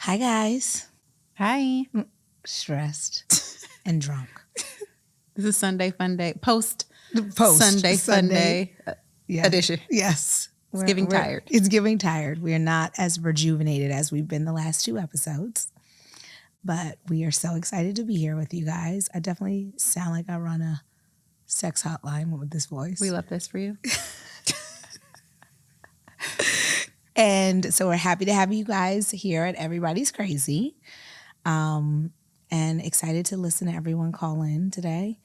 Hi, guys. Hi. Stressed and drunk. This is Sunday Fun Day. Post Sunday Fun Day edition. Yes. It's giving tired. It's giving tired. We're not as rejuvenated as we've been the last 2 episodes. But we are so excited to be here with you guys. I definitely sound like I run a sex hotline with this voice. We love this for you. And so we're happy to have you guys here at Everybody's Crazy. And excited to listen to everyone call in today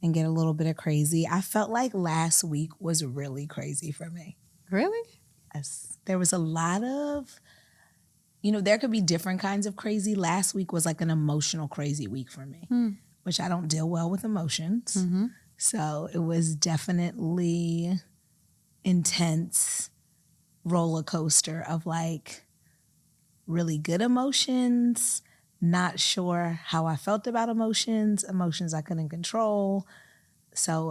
and get a little bit of crazy. I felt like last week was really crazy for me. Really? Yes. There was a lot of, there could be different kinds of crazy. Last week was like an emotional crazy week for me, which I don't deal well with emotions. Mm-hmm. So it was definitely intense roller coaster of like really good emotions, not sure how I felt about emotions I couldn't control. So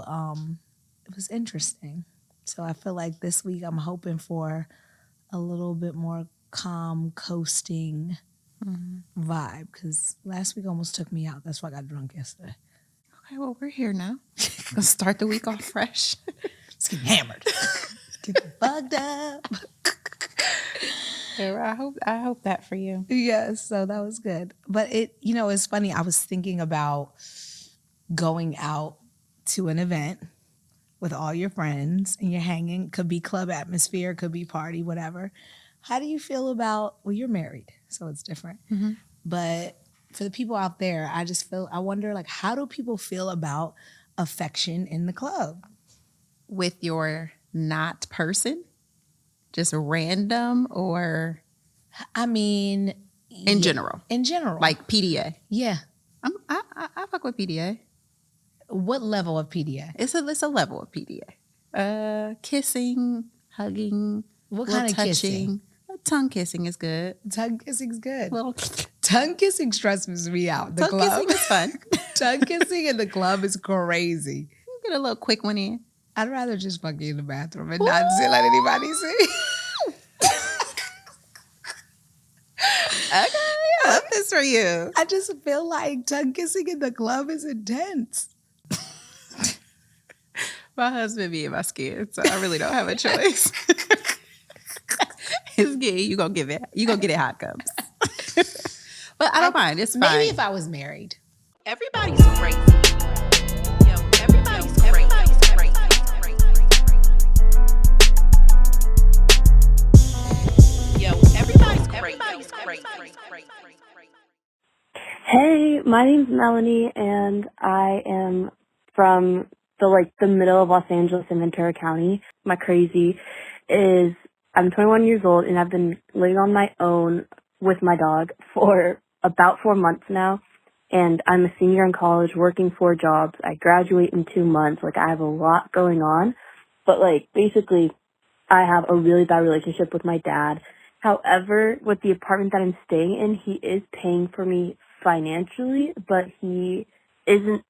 it was interesting. So I feel like this week I'm hoping for a little bit more calm, coasting vibe, because last week almost took me out. That's why I got drunk yesterday. Okay, well, we're here now. Let's start the week off fresh. Let's get hammered. Get bugged up. I hope that for you. Yes, so that was good. But it's funny. I was thinking about going out to an event with all your friends and you're hanging. Could be club atmosphere, could be party, whatever. How do you feel about, well, you're married, so it's different. Mm-hmm. But for the people out there, I wonder, like, how do people feel about affection in the club? With your not person? Just random, or I mean, in general? In general. Like PDA? Yeah. I fuck with PDA. What level of PDA? It's a level of PDA. Kissing, hugging, what kind of touching. Kissing? Tongue kissing is good. Tongue kissing's good. Little tongue kissing stresses me out. The tongue club. kissing is fun. Tongue kissing in the club is crazy. You get a little quick one in. I'd rather just fuck you in the bathroom and not let anybody see. Okay, I love this for you. I just feel like tongue kissing in the club is intense. My husband be in my skin, so I really don't have a choice. It's gay. You gonna get it how it comes. But I don't mind. It's fine. Maybe if I was married. Everybody's crazy. Yo, everybody's crazy. Yo, everybody's crazy. Hey, my name's Melanie, and I am from the middle of Los Angeles in Ventura County. My crazy is I'm 21 years old, and I've been living on my own with my dog for about 4 months now. And I'm a senior in college working 4 jobs. I graduate in 2 months. I have a lot going on. But, basically, I have a really bad relationship with my dad. However, with the apartment that I'm staying in, he is paying for me financially, but he isn't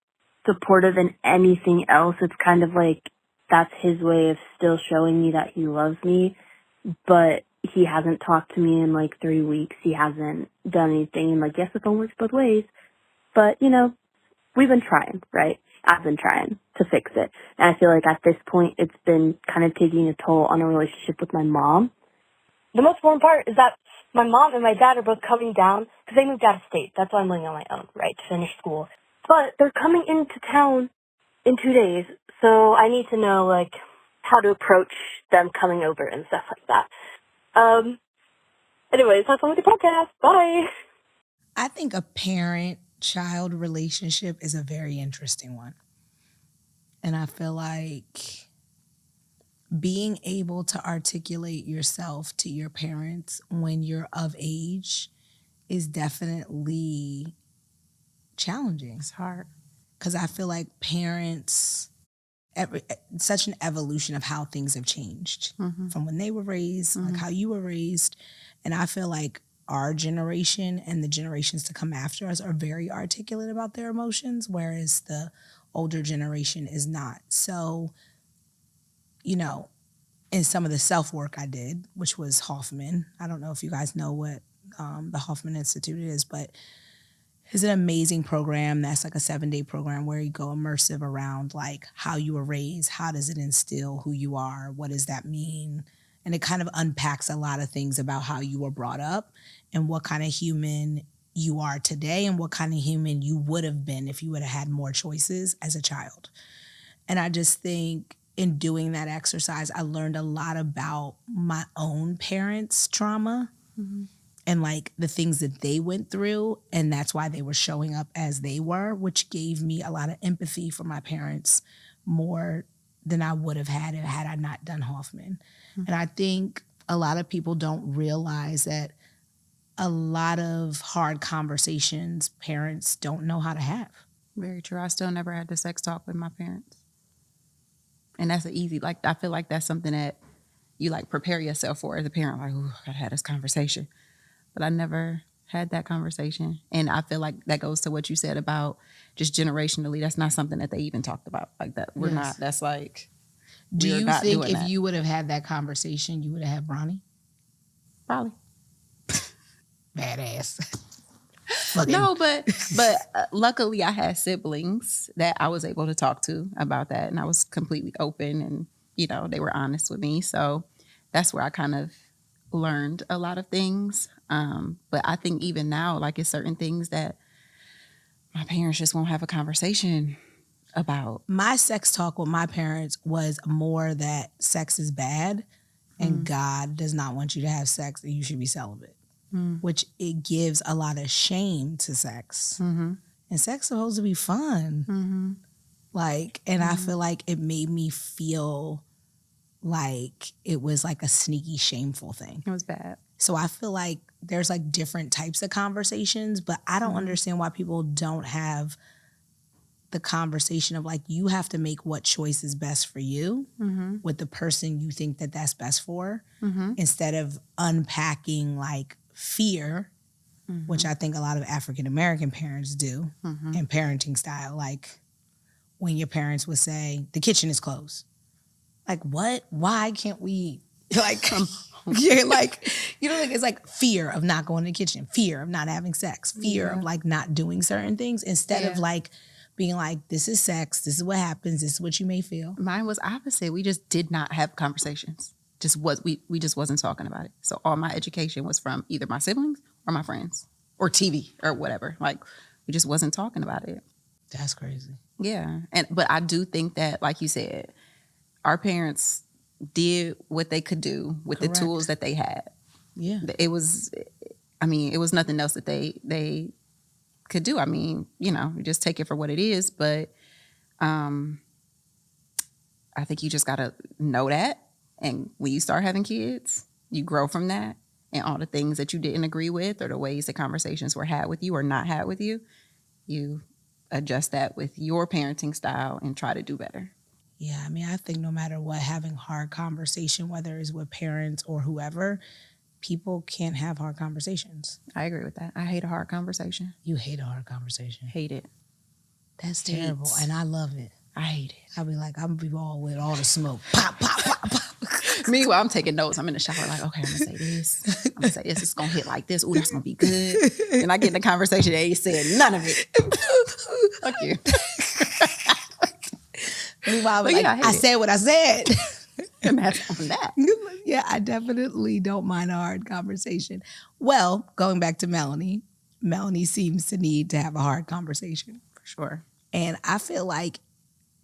supportive in anything else. It's kind of that's his way of still showing me that he loves me, but he hasn't talked to me in 3 weeks. He hasn't done anything, and yes, the phone works both ways, but we've been trying, right? I've been trying to fix it, and I feel like at this point it's been kind of taking a toll on a relationship with my mom. The most important part is that my mom and my dad are both coming down because they moved out of state. That's why I'm living on my own, right, to finish school. But they're coming into town in 2 days, so I need to know, how to approach them coming over and stuff like that. Anyways, have fun with the podcast. Bye. I think a parent-child relationship is a very interesting one. And I feel like being able to articulate yourself to your parents when you're of age is definitely challenging. It's hard. Because I feel like parents, such an evolution of how things have changed from when they were raised, like how you were raised. And I feel like our generation and the generations to come after us are very articulate about their emotions, whereas the older generation is not. So, in some of the self-work I did, which was Hoffman. I don't know if you guys know what the Hoffman Institute is, but it's an amazing program that's like a 7-day program where you go immersive around like how you were raised, how does it instill who you are, what does that mean? And it kind of unpacks a lot of things about how you were brought up and what kind of human you are today and what kind of human you would have been if you would have had more choices as a child. And I just think in doing that exercise, I learned a lot about my own parents' trauma and like the things that they went through. And that's why they were showing up as they were, which gave me a lot of empathy for my parents more than I would have had I not done Hoffman. And I think a lot of people don't realize that a lot of hard conversations parents don't know how to have. Very true. I still never had the sex talk with my parents. And that's I feel like that's something that you like prepare yourself for as a parent. Like, ooh, I gotta have this conversation. But I never had that conversation. And I feel like that goes to what you said about just generationally. That's not something that they even talked about like that. We're not, that's like, Do you think if that. you would have had that conversation, you would have had Bronny? Probably. Badass. No, but luckily I had siblings that I was able to talk to about that, and I was completely open, and they were honest with me. So that's where I kind of learned a lot of things. But I think even now, like it's certain things that my parents just won't have a conversation about. My sex talk with my parents was more that sex is bad and God does not want you to have sex and you should be celibate. Which it gives a lot of shame to sex. And sex is supposed to be fun. Like, and I feel like it made me feel like it was like a sneaky, shameful thing. It was bad. So I feel like there's like different types of conversations, but I don't understand why people don't have the conversation of like, you have to make what choice is best for you with the person you think that that's best for, instead of unpacking like fear, which I think a lot of African-American parents do in parenting style. Like when your parents would say, the kitchen is closed. Like, what? Why can't we like, yeah, like, like it's like fear of not going to the kitchen, fear of not having sex, fear of like not doing certain things instead of like being like, this is sex, this is what happens, this is what you may feel. Mine was opposite. We just did not have conversations. We just wasn't talking about it. So all my education was from either my siblings or my friends or TV or whatever. Like we just wasn't talking about it. That's crazy. Yeah. But I do think that, like you said, our parents did what they could do with the tools that they had. Yeah. It was nothing else that they could do. I mean, you just take it for what it is. But I think you just got to know that. And when you start having kids, you grow from that. And all the things that you didn't agree with or the ways that conversations were had with you or not had with you, you adjust that with your parenting style and try to do better. Yeah, I mean, I think no matter what, having hard conversation, whether it's with parents or whoever, people can't have hard conversations. I agree with that. I hate a hard conversation. You hate a hard conversation. Hate it. That's terrible, and I love it. I hate it. I'll be like, I'm gonna be all with all the smoke. Pop, pop, pop, pop. Meanwhile, I'm taking notes. I'm in the shower like, okay, I'm going to say this. I'm going to say this. It's going to hit like this. Ooh, that's going to be good. And I get in the conversation. They ain't said none of it. Fuck you. Meanwhile, like, I said what I said. And that's on that. Yeah, I definitely don't mind a hard conversation. Well, going back to Melanie seems to need to have a hard conversation. For sure. And I feel like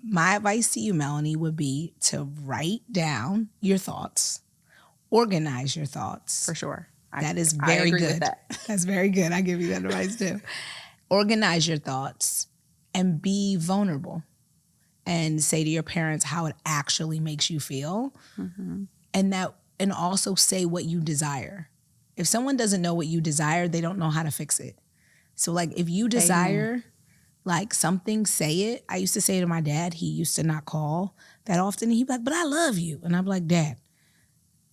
my advice to you, Melanie, would be to write down your thoughts, organize your thoughts. For sure. That is very good. With that. That's very good. I give you that advice too. Organize your thoughts and be vulnerable and say to your parents how it actually makes you feel. And also say what you desire. If someone doesn't know what you desire, they don't know how to fix it. So like if you desire like something, say it. I used to say to my dad, he used to not call that often. He'd be like, but I love you. And I'm like, Dad.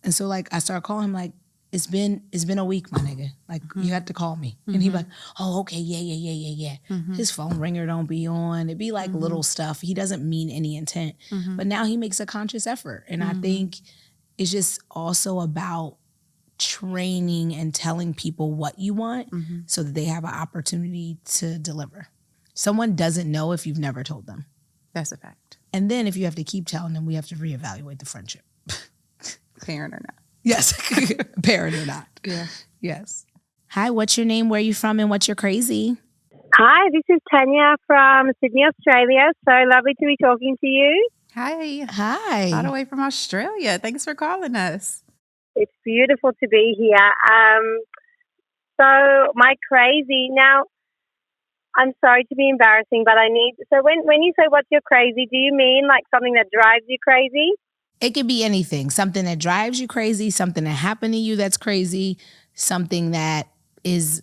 And so like I started calling him like, it's been a week, my nigga. Like you have to call me. And he'd be like, oh, okay, yeah. His phone ringer don't be on. It'd be like little stuff. He doesn't mean any intent. But now he makes a conscious effort. And I think it's just also about training and telling people what you want so that they have an opportunity to deliver. Someone doesn't know if you've never told them. That's a fact. And then if you have to keep telling them, we have to reevaluate the friendship. Parent or not. Yes. Parent or not. Yeah. Yes. Hi, what's your name? Where are you from? And what's your crazy? Hi, this is Tanya from Sydney, Australia. So lovely to be talking to you. Hi. Hi. All the way from Australia. Thanks for calling us. It's beautiful to be here. So my crazy, now I'm sorry to be embarrassing, but so when you say what's your crazy, do you mean like something that drives you crazy? It could be anything. Something that drives you crazy, something that happened to you that's crazy, something that is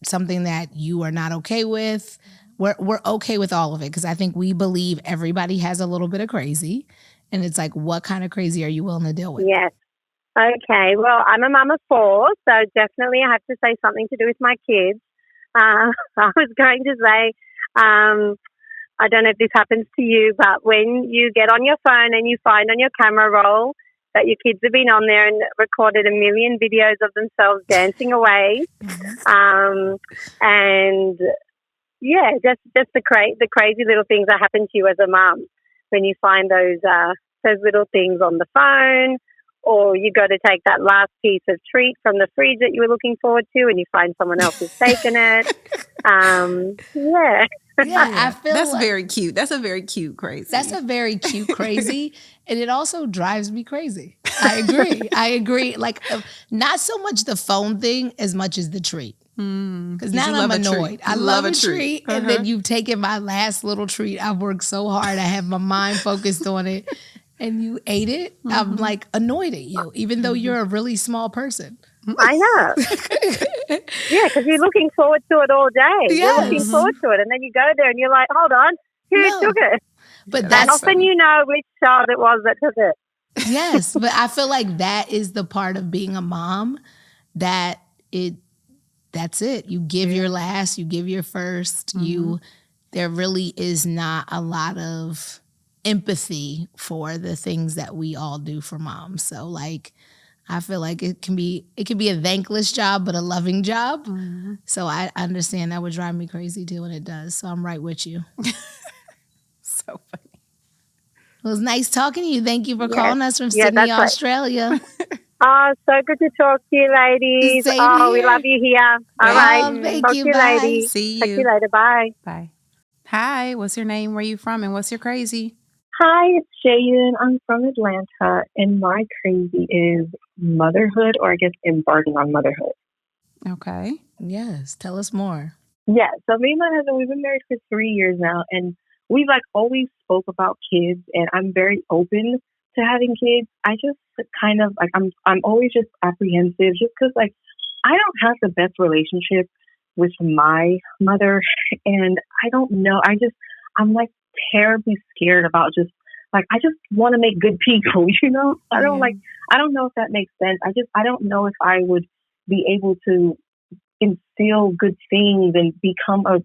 something that you are not okay with. We're okay with all of it because I think we believe everybody has a little bit of crazy. And it's like, what kind of crazy are you willing to deal with? Yes. Okay. Well, I'm a mum of 4, so definitely I have to say something to do with my kids. I was going to say, I don't know if this happens to you, but when you get on your phone and you find on your camera roll that your kids have been on there and recorded a million videos of themselves dancing away, and yeah, just the crazy little things that happen to you as a mum when you find those little things on the phone, or you go to take that last piece of treat from the fridge that you were looking forward to, and you find someone else has taken it. Yeah. Yeah, I feel that's like very cute. That's a very cute crazy. That's a very cute crazy. And it also drives me crazy. I agree. Like, not so much the phone thing as much as the treat. Because now I'm annoyed. I love a treat. And then you've taken my last little treat. I've worked so hard. I have my mind focused on it. And you ate it. I'm like annoyed at you, even though you're a really small person. I know. Yeah, because you're looking forward to it all day. Yes. You're looking forward to it. And then you go there and you're like, hold on, who took it? But And that's often you know which child it was that took it. yes. But I feel like that is the part of being a mom that's it. You give your last, you give your first. There really is not a lot of empathy for the things that we all do for moms. So like, I feel like it can be a thankless job, but a loving job. So I understand that would drive me crazy too, and it does. So I'm right with you. So funny. It was nice talking to you. Thank you for calling us from Sydney, that's right. Australia. Oh, so good to talk to you, ladies. Same We here. love you here. All right. Thank Talk you. to you, Bye. ladies. See Talk to you you. later. Bye. Bye. Hi, what's your name? Where you from? And what's your crazy? Hi, it's Jayden. I'm from Atlanta, and my crazy is motherhood, or I guess embarking on motherhood. Okay. Yes. Tell us more. Yeah, so me and my husband, we've been married for 3 years now, and we've always spoke about kids, and I'm very open to having kids. I just kind of I'm always just apprehensive, just because I don't have the best relationship with my mother, and I don't know. I'm terribly scared about I just want to make good people, you know? I don't know if that makes sense. I don't know if I would be able to instill good things and become kind of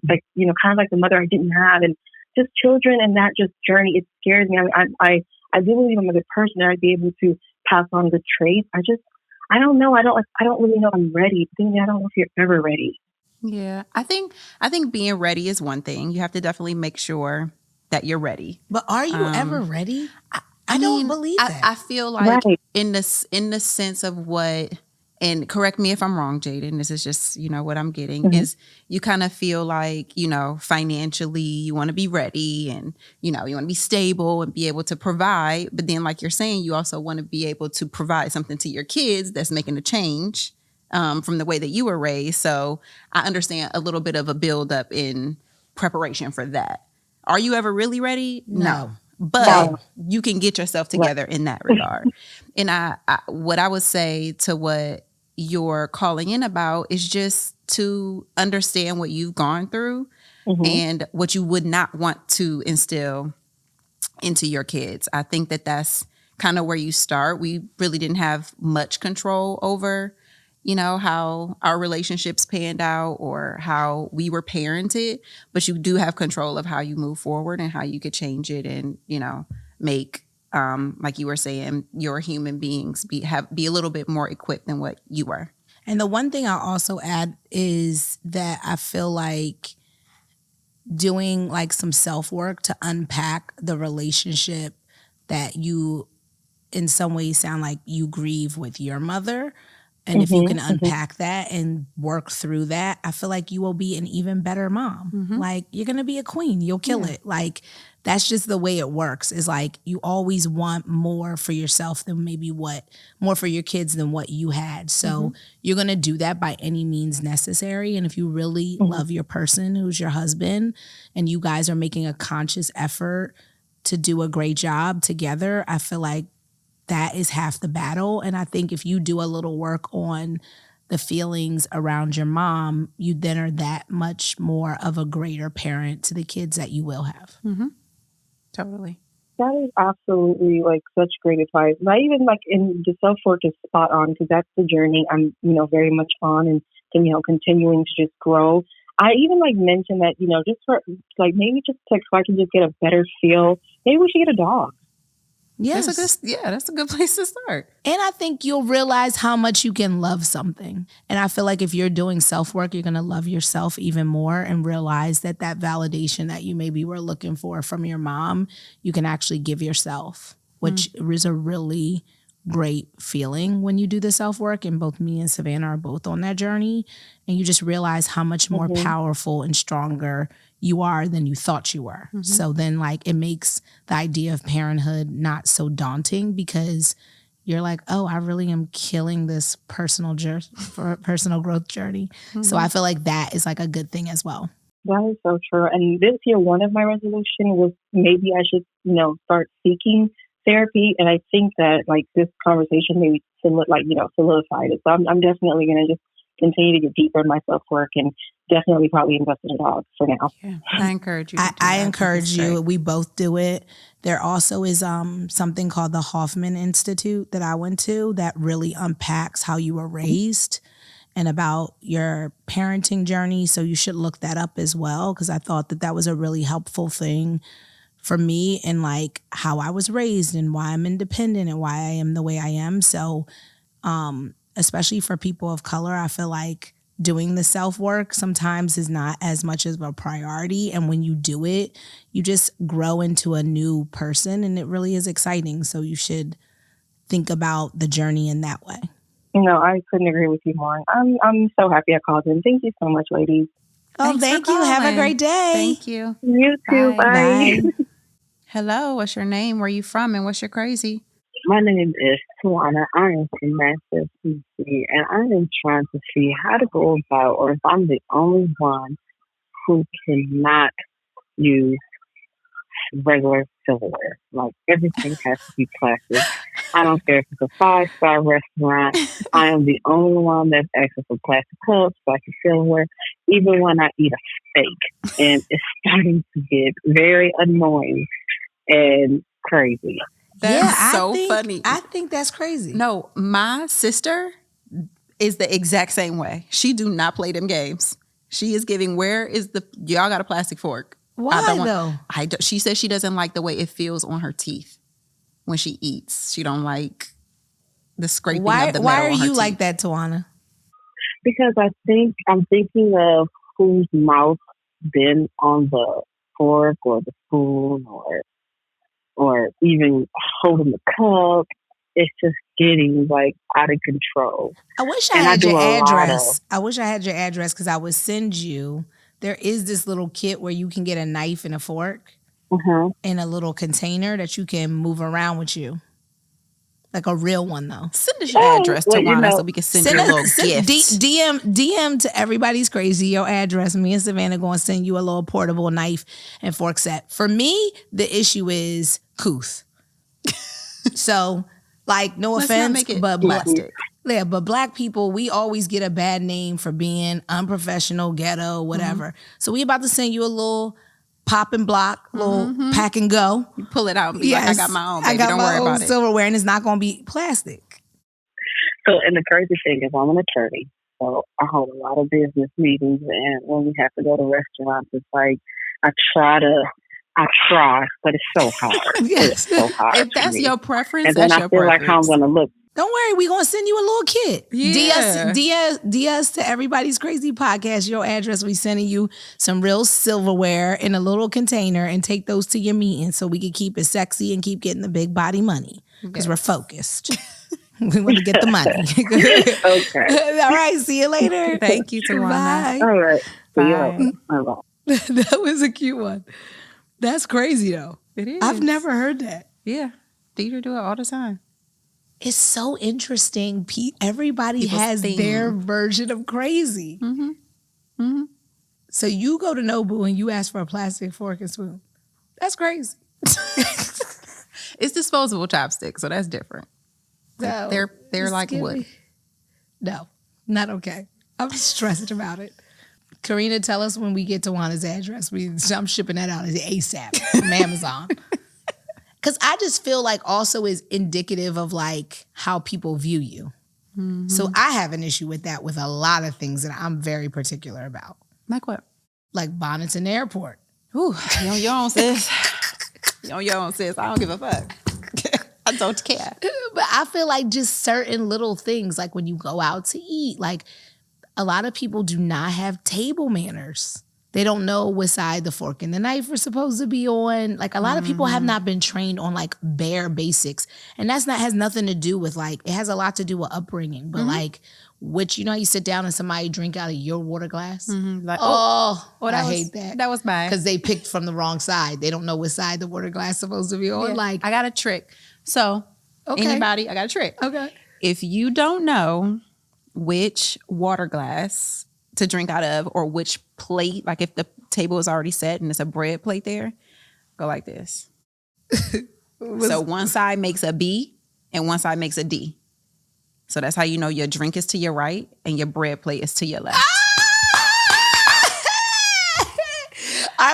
like the mother I didn't have, and just children and that just journey. It scares me. I do believe I'm a good person and I'd be able to pass on good traits. I don't know. I don't really know if I'm ready. I don't know if you're ever ready. Yeah. I think being ready is one thing. You have to definitely make sure that you're ready. But are you ever ready? I mean, don't believe that. I feel like Right. in the sense of what, and correct me if I'm wrong, Jayden, this is just, what I'm getting is you kind of feel like, financially you want to be ready and, you want to be stable and be able to provide. But then like you're saying, you also want to be able to provide something to your kids that's making a change from the way that you were raised. So I understand a little bit of a buildup in preparation for that. Are you ever really ready? No. But you can get yourself together in that regard. And I what I would say to what you're calling in about is just to understand what you've gone through and what you would not want to instill into your kids. I think that that's kind of where you start. We really didn't have much control over how our relationships panned out or how we were parented, but you do have control of how you move forward and how you could change it and, make like you were saying, your human beings be a little bit more equipped than what you were. And the one thing I'll also add is that I feel like doing like some self-work to unpack the relationship that you in some ways sound like you grieve with your mother. And if you can unpack that and work through that, I feel like you will be an even better mom. Like, you're going to be a queen. You'll kill it. Like, that's just the way it works. Is like, you always want more for yourself than more for your kids than what you had. So you're going to do that by any means necessary. And if you really love your person who's your husband and you guys are making a conscious effort to do a great job together, I feel like that is half the battle. And I think if you do a little work on the feelings around your mom, you then are that much more of a greater parent to the kids that you will have. Totally. That is absolutely like such great advice. Not even like in the self work is spot on because that's the journey I'm, very much on and continuing to just grow. I even like mentioned that, just for like maybe just so I can just get a better feel. Maybe we should get a dog. Yes. That's a good place to start. And I think you'll realize how much you can love something. And I feel like if you're doing self-work, you're going to love yourself even more and realize that validation that you maybe were looking for from your mom, you can actually give yourself, which is a really great feeling when you do the self-work. And both me and Savannah are both on that journey. And you just realize how much more powerful and stronger you are than you thought you were. So then like it makes the idea of parenthood not so daunting because you're like, oh, I really am killing this personal growth journey. So I feel like that is like a good thing as well. That is so true. And this year, one of my resolution was maybe I should, start seeking therapy. And I think that like this conversation maybe solidified it. So I'm definitely going to just continue to get deeper in my self-work and definitely probably invest in a dog for now. Yeah, I encourage you. I encourage you. We both do it. There also is something called the Hoffman Institute that I went to that really unpacks how you were raised and about your parenting journey. So you should look that up as well because I thought that was a really helpful thing for me and like how I was raised and why I'm independent and why I am the way I am. So especially for people of color, I feel like doing the self-work sometimes is not as much of a priority. And when you do it, you just grow into a new person and it really is exciting. So you should think about the journey in that way. I couldn't agree with you more. I'm so happy I called in. Thank you so much, ladies. Oh, thank you. Have a great day. Thank you. You too. Bye. Hello, what's your name? Where are you from? And what's your crazy? My name is Savannah. I am from Nashville, Tennessee, and I am trying to see how to go about, or if I'm the only one who cannot use regular silverware. Like, everything has to be plastic. I don't care if it's a 5-star restaurant. I am the only one that's asking for plastic cups, plastic silverware, even when I eat a steak. And it's starting to get very annoying and crazy. That's funny. I think that's crazy. No, my sister is the exact same way. She do not play them games. She is giving, y'all got a plastic fork. Why though? She says she doesn't like the way it feels on her teeth when she eats. She don't like the scraping of the metal Why are on her you teeth. like that, Tawana? Because I'm thinking of whose mouth been on the fork or the spoon or even holding the cup. It's just getting like out of control. I wish I had your address. I wish I had your address because I would send you. There is this little kit where you can get a knife and a fork in a little container that you can move around with you. Like a real one though. Send us your address, Tawana, so we can send you a little gift. DM to Everybody's Crazy your address. Me and Savannah going to send you a little portable knife and fork set. For me, the issue is couth. So, like, no offense, but plastic. Yeah, but black people, we always get a bad name for being unprofessional, ghetto, whatever. So we about to send you a little pop and block, little pack and go. You pull it out and be like, I got my own, baby. Don't worry about it. Silverware, and it's not going to be plastic. So, and the crazy thing is I'm an attorney. So I hold a lot of business meetings, and when we have to go to restaurants, it's like I I try, but it's so hard. Yes. It's so hard. If for that's me. your preference, And then that's I your feel like preference. I'm gonna look. Don't worry, we're going to send you a little kit. Yeah. DS to Everybody's Crazy Podcast, your address. We sending you some real silverware in a little container and take those to your meeting so we can keep it sexy and keep getting the big body money because we're focused. We want to get the money. Okay. All right, see you later. Thank you, Tawana. Bye. All right. See you Bye. later. Bye-bye. That was a cute one. That's crazy though. It is. I've never heard that. Yeah. Theater do it all the time. It's so interesting. Everybody People's has theme. their version of crazy. Mm-hmm. Mm-hmm. So you go to Nobu and you ask for a plastic fork and spoon. That's crazy. It's disposable chopsticks, so that's different. No, They're just like give wood. me- No, not okay. I'm stressed about it. Karina, tell us when we get to Juana's address. I'm shipping that out as ASAP from Amazon. Because I just feel like also is indicative of like how people view you. Mm-hmm. So I have an issue with that with a lot of things that I'm very particular about. Like what? Like bonnets in the airport. Ooh, you on your own, sis. You on your own, sis. I don't give a fuck. I don't care. But I feel like just certain little things, like when you go out to eat, like a lot of people do not have table manners. They don't know what side the fork and the knife are supposed to be on. Like a lot of people have not been trained on like bare basics. And that's not has nothing to do with like, it has a lot to do with upbringing. But like, which, you know, you sit down and somebody drink out of your water glass. Like, I was, hate that. That was bad. Because they picked from the wrong side. They don't know what side the water glass is supposed to be on. Yeah. Like, I got a trick. So, anybody, I got a trick. Okay. If you don't know which water glass to drink out of or which plate, like if the table is already set and it's a bread plate there, go like this. So one side makes a B and one side makes a D. So that's how you know your drink is to your right and your bread plate is to your left.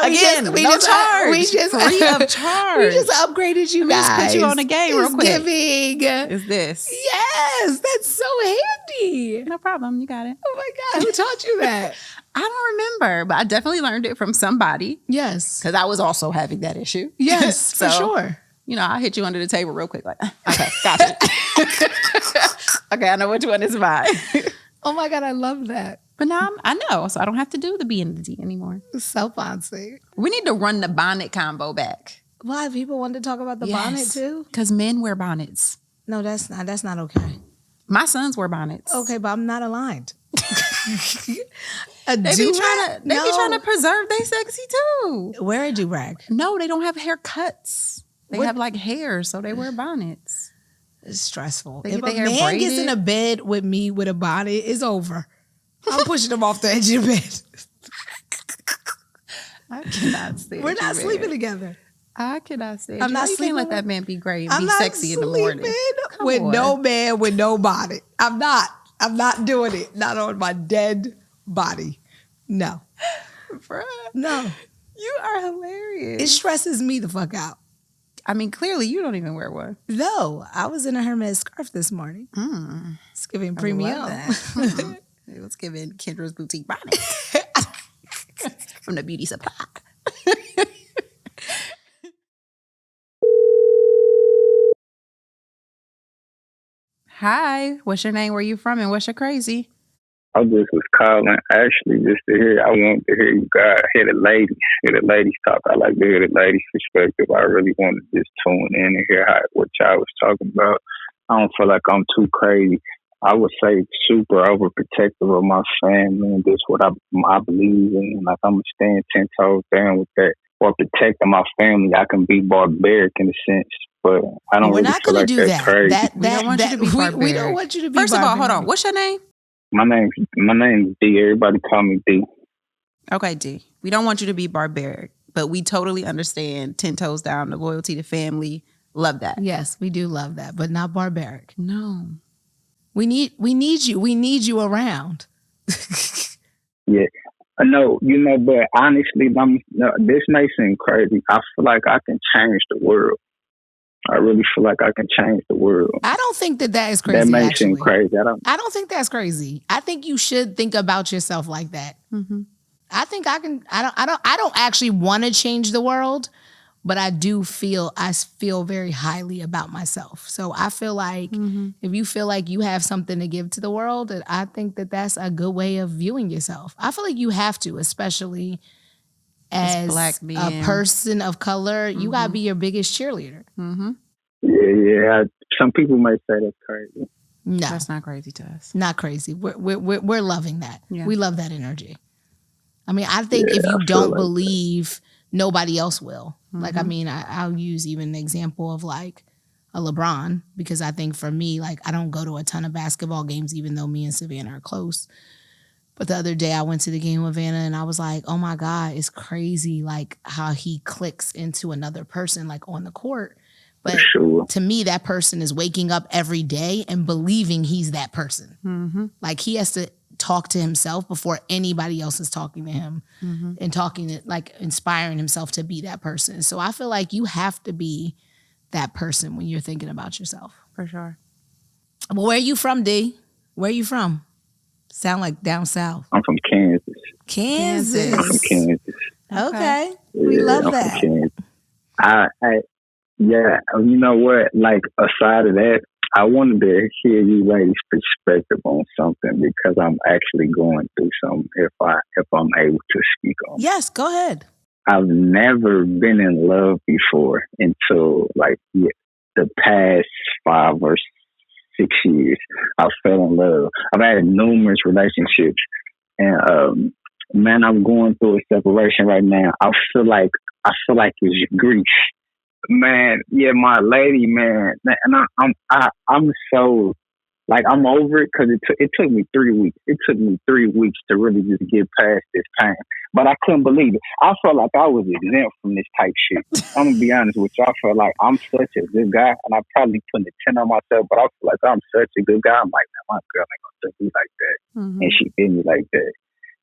Again, we no just charge. We just Free of charge. We just upgraded you Let me just guys. put you on the game real It's quick. Giving. Is this? Yes, that's so handy. No problem. You got it. Oh my God, who taught you that? I don't remember, but I definitely learned it from somebody Yes. because I was also having that issue. Yes, for So, sure. You know, I'll hit you under the table real quick. Like, okay, gotcha. Okay, I know which one is mine. Oh my God, I love that. But now I know, so I don't have to do the B and the D anymore. So fancy. We need to run the bonnet combo back. Why people want to talk about the bonnet too? Because men wear bonnets. No, that's not okay. My sons wear bonnets. Okay, but I'm not aligned. They be trying to preserve they sexy too. Wear a do-rag. No, they don't have haircuts. They What? have like hair, so they wear bonnets. It's stressful. They If get a their hair man gets braided. in a bed with me with a bonnet, it's over. I'm pushing him off the edge of the bed. I cannot stand We're not you, sleeping man. together. I cannot stand I'm you. not You can't let sleeping that man be great and I'm be not sexy in the morning. sleeping with on. no man with no bonnet. I'm not doing it. Not on my dead body. No. Bruh, No. you are hilarious. It stresses me the fuck out. I mean, clearly you don't even wear one. No. I was in a Hermes scarf this morning. It's giving premium. Love that. It was giving Kendra's boutique bonnet from the beauty supply. Hi, what's your name? Where you from? And what's your crazy? I just was calling actually just to hear. I want to hear you guys hear the ladies talk. I like to hear the ladies' perspective. I really want to just tune in and hear what y'all was talking about. I don't feel like I'm too crazy. I would say super overprotective of my family and just what I believe in. Like I'm staying 10 toes down with that. Or protecting my family, I can be barbaric in a sense, but I don't We're really not feel going like to do that's that. crazy. We don't want you to be We barbaric. don't want you to be First of all, hold barbaric. on. What's your name? My name's D. Everybody call me D. Okay, D. We don't want you to be barbaric, but we totally understand 10 toes down, the loyalty to family. Love that. Yes, we do love that, but not barbaric. No. We need you. We need you around. Yeah. No, but honestly, this may seem crazy. I feel like I can change the world. I really feel like I can change the world. I don't think that is crazy. That may actually. seem crazy. I don't think that's crazy. I think you should think about yourself like that. Mm-hmm. I think I can. I don't actually want to change the world, but I feel very highly about myself. So I feel like if you feel like you have something to give to the world, I think that that's a good way of viewing yourself. I feel like you have to, especially as Black a men. person of color, you gotta be your biggest cheerleader. Yeah. Some people might say that's crazy. No, That's not crazy to us. not crazy. We're loving that. Yeah. We love that energy. I mean, I think if you I feel don't like believe, nobody else will. Like, I mean, I'll use even the example of like a LeBron, because I think for me, like, I don't go to a ton of basketball games, even though me and Savannah are close. But the other day I went to the game with Vanna and I was like, oh my God, it's crazy like how he clicks into another person like on the court. But sure. to me, that person is waking up every day and believing he's that person. Like he has to talk to himself before anybody else is talking to him and talking to, like, inspiring himself to be that person. So I feel like you have to be that person when you're thinking about yourself. For sure. Well, where are you from, D? Where are you from? Sound like down south. I'm from Kansas. Kansas. I'm from Kansas. Okay. We love I'm that. from Kansas. Yeah, you know what? Like, aside of that, I wanted to hear you ladies' perspective on something because I'm actually going through something. If I'm able to speak on it. Yes, go ahead. I've never been in love before until like the past 5 or 6 years. I fell in love. I've had numerous relationships, and man, I'm going through a separation right now. I feel like it's grief. Man, yeah, my lady, man, and I'm so like I'm over it because it took me 3 weeks. It took me 3 weeks to really just get past this pain, but I couldn't believe it. I felt like I was exempt from this type shit. I'm gonna be honest with you. I felt like I'm such a good guy, and I probably putting a 10 on myself, but I feel like I'm such a good guy. I'm like, man, my girl ain't gonna do me like that, and she did me like that.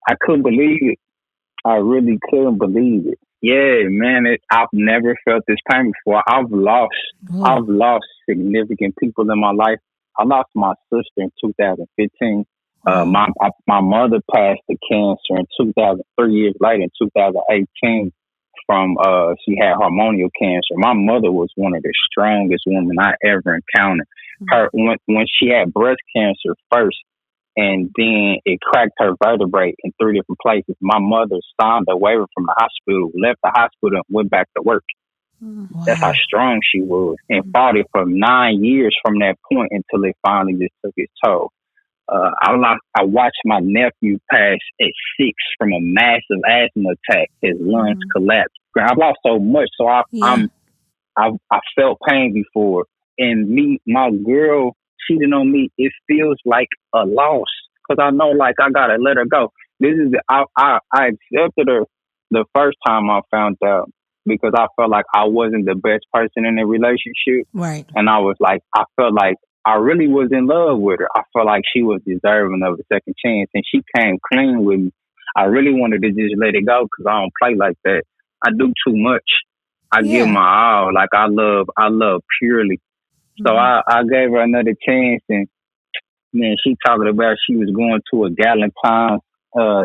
I couldn't believe it. I really couldn't believe it. Yeah, man, I've never felt this pain before. I've lost significant people in my life. I lost my sister in 2015. My mother passed to cancer in 3 years later in 2018 from she had hormonal cancer. My mother was one of the strongest women I ever encountered. Her when she had breast cancer first, and then it cracked her vertebrae in 3 different places. My mother signed a waiver from the hospital, left the hospital, and went back to work. Wow. That's how strong she was, and fought it for 9 years from that point until it finally just took its toll. I watched my nephew pass at 6 from a massive asthma attack. His lungs collapsed. I've lost so much, so I felt pain before, and my girl cheating on me, it feels like a loss because I know like I gotta let her go. I accepted her the first time I found out because I felt like I wasn't the best person in the relationship, Right? And I felt like I really was in love with her. I felt like she was deserving of a second chance, and she came clean with me. I really wanted to just let it go because I don't play like that. I do too much. I give my all. Like I love purely. So I gave her another chance, and man, she talking about she was going to a gallon pound.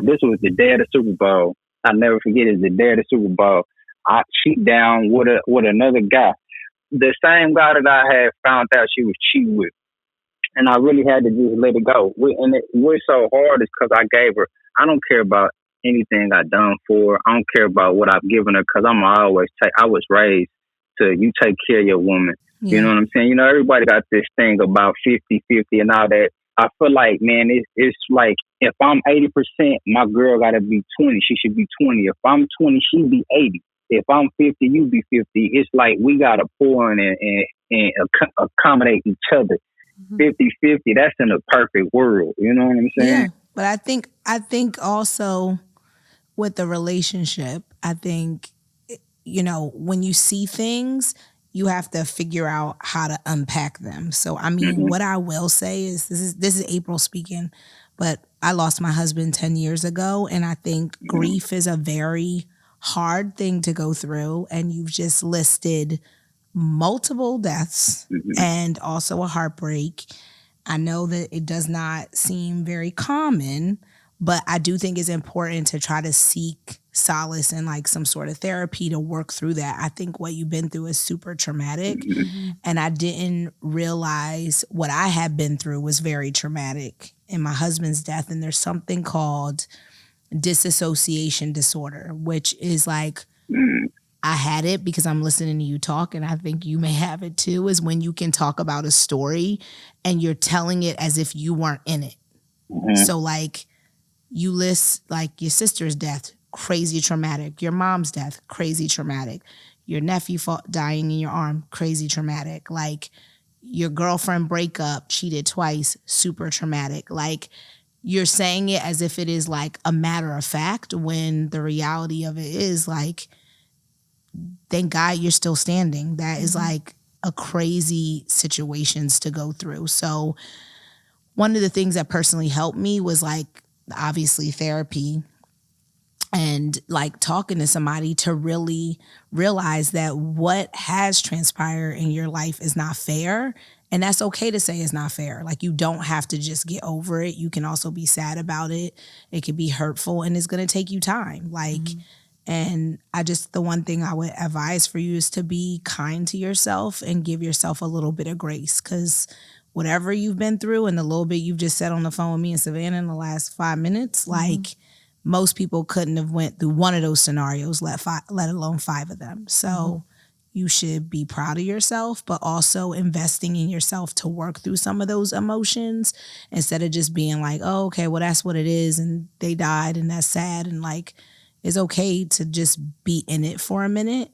This was the day of the Super Bowl. I'll never forget it. The day of the Super Bowl. She down with another guy, the same guy that I had found out she was cheating with, and I really had to just let it go. What's so hard is because I gave her. I don't care about anything I done for her. I don't care about what I've given her because I was raised to you take care of your woman. You know what I'm saying? You know, everybody got this thing about 50-50 and all that. I feel like, man, it's like if I'm 80%, my girl got to be 20. She should be 20. If I'm 20, she be 80. If I'm 50, you be 50. It's like we got to pour in and accommodate each other. 50-50, that's in a perfect world. You know what I'm saying? Yeah, but I think also with the relationship, I think, you know, when you see things, you have to figure out how to unpack them. So, I mean, what I will say is this is April speaking, but I lost my husband 10 years ago. And I think grief is a very hard thing to go through. And you've just listed multiple deaths and also a heartbreak. I know that it does not seem very common, but I do think it's important to try to seek solace in like some sort of therapy to work through that. I think what you've been through is super traumatic. Mm-hmm. And I didn't realize what I had been through was very traumatic in my husband's death. And there's something called disassociation disorder, which is like, I had it because I'm listening to you talk, and I think you may have it too, is when you can talk about a story and you're telling it as if you weren't in it. So like you list like your sister's death, crazy traumatic, your mom's death, crazy traumatic, your nephew dying in your arm, crazy traumatic, like your girlfriend breakup, cheated twice, super traumatic. Like you're saying it as if it is like a matter of fact, when the reality of it is like, thank God you're still standing. That is like a crazy situations to go through. So one of the things that personally helped me was like obviously therapy and like talking to somebody to really realize that what has transpired in your life is not fair. And that's okay to say it's not fair. Like you don't have to just get over it. You can also be sad about it. It can be hurtful and it's going to take you time. Like, and the one thing I would advise for you is to be kind to yourself and give yourself a little bit of grace, because whatever you've been through and the little bit you've just said on the phone with me and Savannah in the last 5 minutes, like most people couldn't have went through one of those scenarios, let alone 5 of them. So you should be proud of yourself, but also investing in yourself to work through some of those emotions instead of just being like, oh, okay, well, that's what it is. And they died and that's sad. And like, it's okay to just be in it for a minute,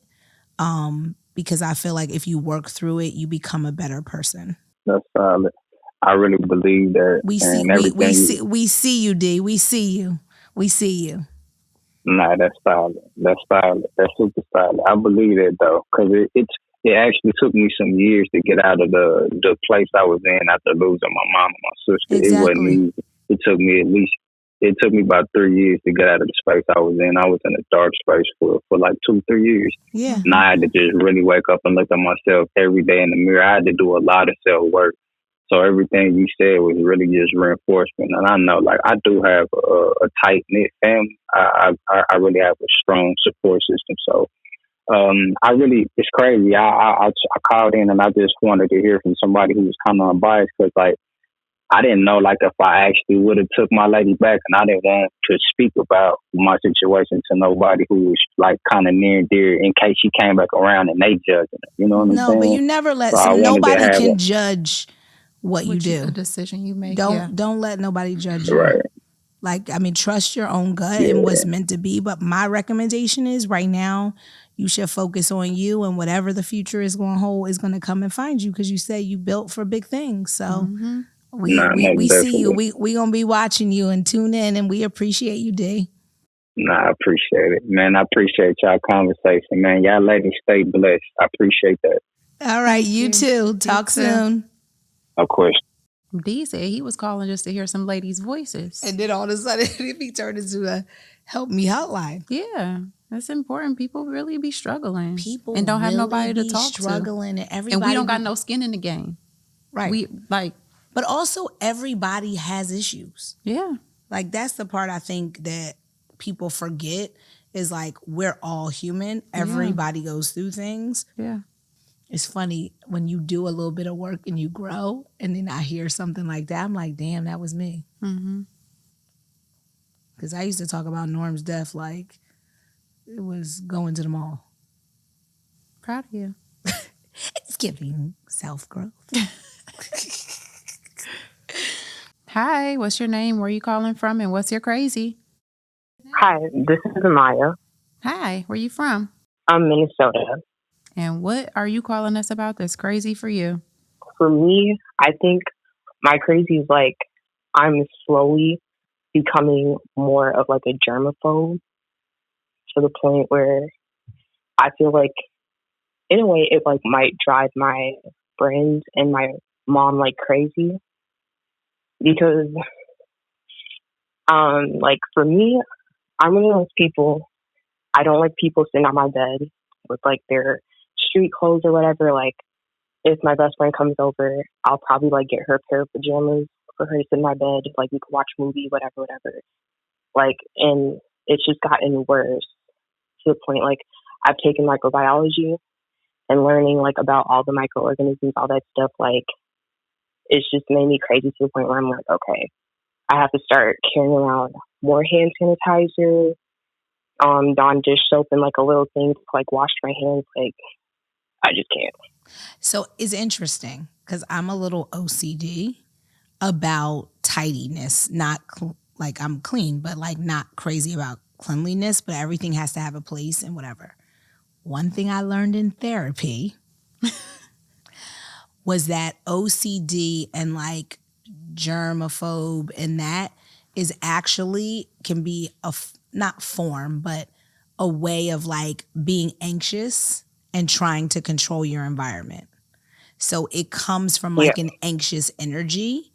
because I feel like if you work through it, you become a better person. That's solid. I really believe that. We see you, D. We see you. We see you. Nah, that's solid. That's solid. That's super solid. I believe that though, because it actually took me some years to get out of the place I was in after losing my mom and my sister. Exactly. It wasn't easy. It took me about 3 years to get out of the space I was in. I was in a dark space for like 2-3 years. Yeah. And I had to just really wake up and look at myself every day in the mirror. I had to do a lot of self work. So everything you said was really just reinforcement. And I know, like, I do have a tight knit family. I really have a strong support system. So it's crazy. I called in and I just wanted to hear from somebody who was kind of unbiased, because like I didn't know, like, if I actually would have took my lady back, and I didn't want to speak about my situation to nobody who was like kind of near and dear in case she came back around and they judging her. You know what I'm saying? No, but you never let nobody can judge what you do. The decision you make. Don't let nobody judge you. Right. Like, I mean, trust your own gut and what's meant to be. But my recommendation is right now, you should focus on you, and whatever the future is going to hold is going to come and find you, because you say you built for big things. So we see you. We going to be watching you and tune in, and we appreciate you, D. I appreciate it, man. I appreciate y'all conversation, man. Y'all ladies stay blessed. I appreciate that. All right, you too. Talk soon. Of course. D said he was calling just to hear some ladies' voices. And then all of a sudden, it be turned into a help me hotline. Yeah, that's important. People really be struggling. People and don't have really nobody to be talk struggling, to. and everybody. And we don't got no skin in the game. Right. But also everybody has issues. Yeah. Like that's the part I think that people forget, is like we're all human. Everybody goes through things. Yeah. It's funny when you do a little bit of work and you grow, and then I hear something like that, I'm like, damn, that was me. Because I used to talk about Norm's death like it was going to the mall. Proud of you. It's giving self-growth. Hi, what's your name? Where are you calling from? And what's your crazy? Hi, this is Maya. Hi, where are you from? I'm Minnesota. And what are you calling us about that's crazy for you? For me, I think my crazy is like I'm slowly becoming more of like a germaphobe, to the point where I feel like in a way it like might drive my friends and my mom like crazy, because like for me, I'm one of those people, I don't like people sitting on my bed with like their street clothes or whatever. Like if my best friend comes over, I'll probably like get her a pair of pajamas for her to sit in my bed, like we could watch a movie, whatever. Like, and it's just gotten worse to the point, like, I've taken microbiology and learning, like, about all the microorganisms, all that stuff, like, it's just made me crazy to the point where I'm like, okay, I have to start carrying around more hand sanitizer, Dawn dish soap and like a little thing to like wash my hands. Like, I just can't. So it's interesting because I'm a little OCD about tidiness, not like I'm clean, but like not crazy about cleanliness, but everything has to have a place and whatever. One thing I learned in therapy was that OCD and like GERMaphobe and that is actually can be not form, but a way of like being anxious and trying to control your environment. So it comes from like an anxious energy.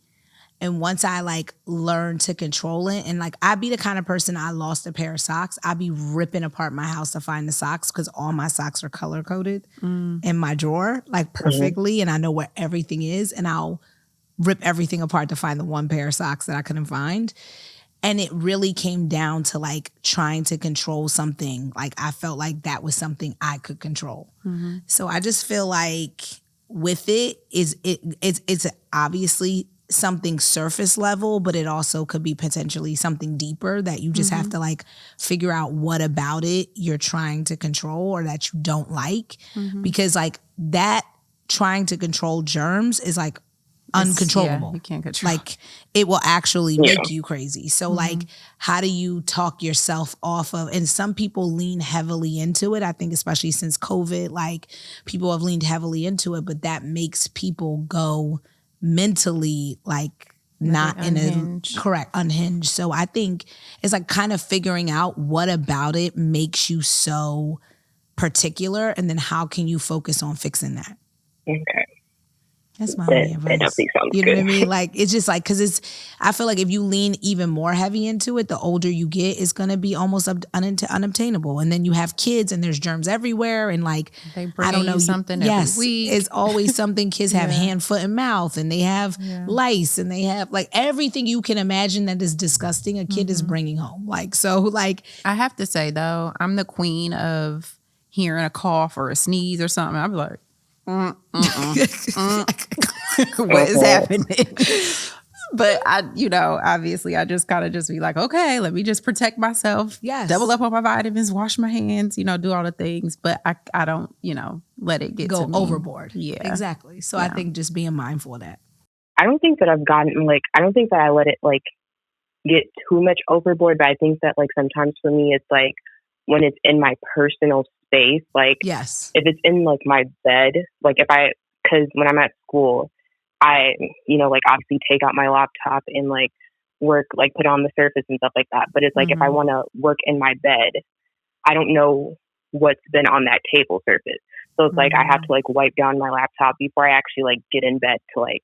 And once I like learned to control it, and like I'd be the kind of person, I lost a pair of socks, I'd be ripping apart my house to find the socks because all my socks are color coded in my drawer, like perfectly. And I know where everything is. And I'll rip everything apart to find the one pair of socks that I couldn't find. And it really came down to like trying to control something. Like I felt like that was something I could control. So I just feel like with it's obviously something surface level, but it also could be potentially something deeper that you just have to like figure out what about it you're trying to control or that you don't like. Because like that trying to control germs is like uncontrollable. You can't control. Like it will actually make you crazy. So like how do you talk yourself off of, and some people lean heavily into it. I think especially since COVID, like people have leaned heavily into it, but that makes people go mentally like not unhinged. Unhinged. So I think it's like kind of figuring out what about it makes you so particular and then how can you focus on fixing that. Okay. That's my only advice. You know what I mean? Like, it's just like, because I feel like if you lean even more heavy into it, the older you get, it's going to be almost unobtainable. And then you have kids and there's germs everywhere. And like, they bring I don't know. Something every week. It's always something. Kids have hand, foot, and mouth, and they have lice, and they have like everything you can imagine that is disgusting. A kid is bringing home. Like, so like. I have to say though, I'm the queen of hearing a cough or a sneeze or something. I'll be like, what is happening? But obviously I just gotta just be like, okay, let me just protect myself. Yes. Double up on my vitamins, wash my hands, do all the things. But I don't, let it get go to me. overboard. Yeah. Exactly. So I think just being mindful of that. I don't think that I've gotten I don't think that I let it like get too much overboard, but I think that like sometimes for me it's like when it's in my personal space, like yes, if it's in like my bed, like because when I'm at school, I, like obviously take out my laptop and like work, like put on the Surface and stuff like that. But it's like if I want to work in my bed, I don't know what's been on that table surface. So it's like I have to like wipe down my laptop before I actually like get in bed to like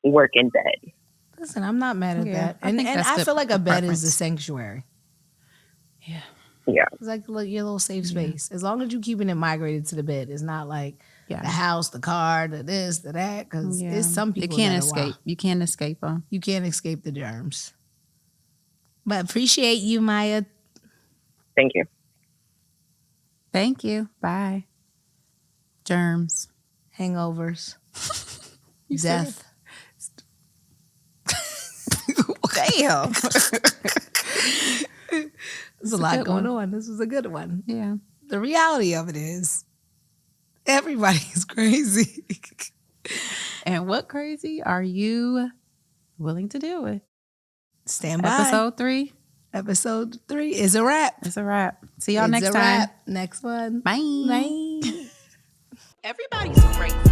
work in bed. Listen, I'm not mad at that. And I feel like a bed is a sanctuary. Yeah. Yeah. It's like your little safe space. As long as you're keeping it migrated to the bed. It's not like the house, the car, the this, the that. Because it's some people you can't escape. You can't escape them. You can't escape the germs. But appreciate you, Mya. Thank you. Thank you. Bye. Germs. Hangovers. Death. Damn. There's a lot going on. This was a good one. Yeah. The reality of it is everybody's crazy. And what crazy are you willing to deal with? Stand by. Episode 3 is a wrap. It's a wrap. See y'all next time. Next one. Bye. Bye. Everybody's crazy.